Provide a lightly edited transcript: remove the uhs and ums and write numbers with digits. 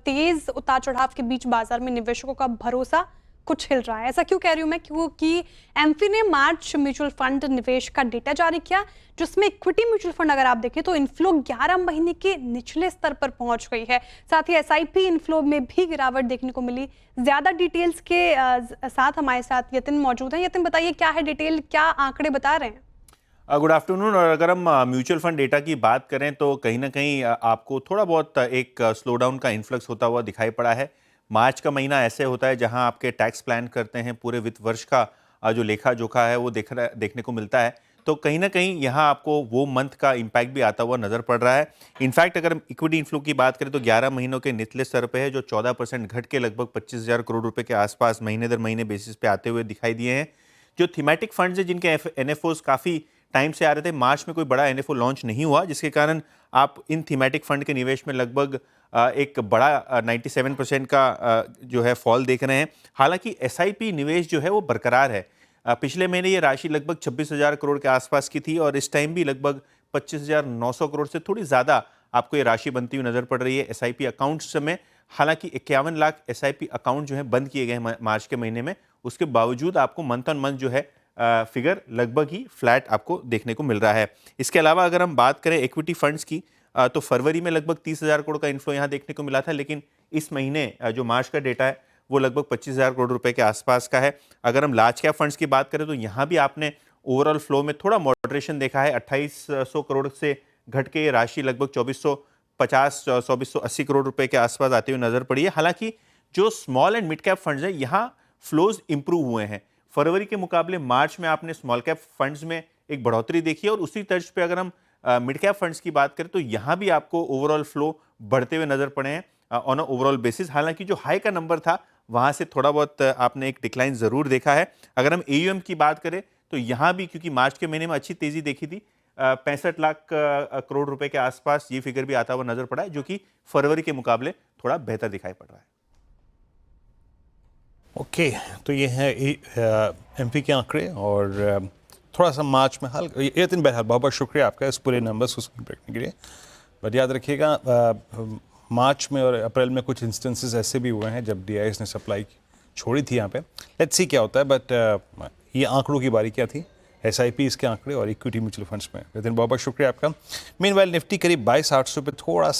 तेज उतार चढ़ाव के बीच बाजार में निवेशकों का भरोसा कुछ हिल रहा है। ऐसा क्यों कह रही हूं मैं? क्योंकि एमफी ने मार्च म्यूचुअल फंड निवेश का डेटा जारी किया, जिसमें इक्विटी म्यूचुअल फंड अगर आप देखें तो इनफ्लो 11 महीने के निचले स्तर पर पहुंच गई है। साथ ही एसआईपी इनफ्लो में भी गिरावट देखने को मिली। ज्यादा डिटेल्स के साथ हमारे साथ यतिन मौजूद है। यतिन, बताइए क्या है डिटेल, क्या आंकड़े बता रहे हैं? Good afternoon. और अगर हम म्यूचुअल फंड डेटा की बात करें तो कहीं ना कहीं आपको थोड़ा बहुत एक स्लो डाउन का इन्फ्लक्स होता हुआ दिखाई पड़ा है। मार्च का महीना ऐसे होता है जहां आपके टैक्स प्लान करते हैं, पूरे वित्त वर्ष का जो लेखा जोखा है वो देखने को मिलता है। तो कहीं ना कहीं यहां आपको वो मंथ का इम्पैक्ट भी आता हुआ नजर पड़ रहा है। इनफैक्ट अगर इक्विटी इन्फ्लो की बात करें तो 11 महीनों के निचले स्तर पे है, जो 14% घट के लगभग 25,000 करोड़ रुपए के आसपास महीने दर महीने बेसिस पे आते हुए दिखाई दिए हैं। जो थीमेटिक फंड्स है जिनके एनएफओज काफी टाइम से आ रहे थे, मार्च में कोई बड़ा एनएफओ लॉन्च नहीं हुआ, जिसके कारण आप इन थीमेटिक फंड के निवेश में लगभग एक बड़ा 97% का जो है फॉल देख रहे हैं। हालांकि एसआईपी निवेश जो है वो बरकरार है। पिछले महीने ये राशि लगभग 26,000 करोड़ के आसपास की थी और इस टाइम भी लगभग 25,900 करोड़ से थोड़ी ज़्यादा आपको ये राशि बनती हुई नजर पड़ रही है एसआईपी अकाउंट्स में। हालांकि 51 लाख एसआईपी अकाउंट जो है बंद किए गए मार्च के महीने में, उसके बावजूद आपको मंथ ऑन मंथ जो है फिगर लगभग ही फ्लैट आपको देखने को मिल रहा है। इसके अलावा अगर हम बात करें इक्विटी फंड्स की तो फरवरी में लगभग 30,000 करोड़ का इन्फ्लो यहाँ देखने को मिला था, लेकिन इस महीने जो मार्च का डेटा है वो लगभग 25,000 करोड़ रुपए के आसपास का है। अगर हम लार्ज कैप फंड्स की बात करें तो यहाँ भी आपने ओवरऑल फ्लो में थोड़ा मॉडरेशन देखा है। 2800 करोड़ से घट के ये राशि लगभग 2480 करोड़ रुपए के आसपास आते हुए नजर पड़ी है। हालांकि जो small and mid cap funds है यहाँ फ्लोज इंप्रूव हुए हैं। फरवरी के मुकाबले मार्च में आपने स्मॉल कैप फंड्स में एक बढ़ोतरी देखी है और उसी तर्ज पे अगर हम मिड कैप फंड्स की बात करें तो यहाँ भी आपको ओवरऑल फ्लो बढ़ते हुए नजर पड़े हैं ऑन अ ओवरऑल बेसिस। हालांकि जो हाई का नंबर था वहां से थोड़ा बहुत आपने एक डिक्लाइन जरूर देखा है। अगर हम एयूएम की बात करें तो यहाँ भी क्योंकि मार्च के महीने में अच्छी तेजी देखी थी, 65 लाख करोड़ रुपए के आसपास ये फिगर भी आता हुआ नजर पड़ा है, जो कि फरवरी के मुकाबले थोड़ा बेहतर दिखाई पड़ रहा है। ओके, तो ये है एमपी के आंकड़े और थोड़ा सा मार्च में हाल ये दिन। बहरहाल बहुत बहुत शुक्रिया आपका इस पूरे नंबर्स को स्क्रीन पर रखने के लिए। बट याद रखिएगा मार्च में और अप्रैल में कुछ इंस्टेंसेस ऐसे भी हुए हैं जब डीआईएस ने सप्लाई छोड़ी थी यहाँ पे। लेट्स सी क्या होता है। बट ये आंकड़ों की बारी क्या थी, एसआईपी इसके आंकड़े और इक्विटी म्यूचुअल फंड्स में। लेकिन बहुत बहुत शुक्रिया आपका। मीनवाइल निफ्टी करीब 22,800 पे थोड़ा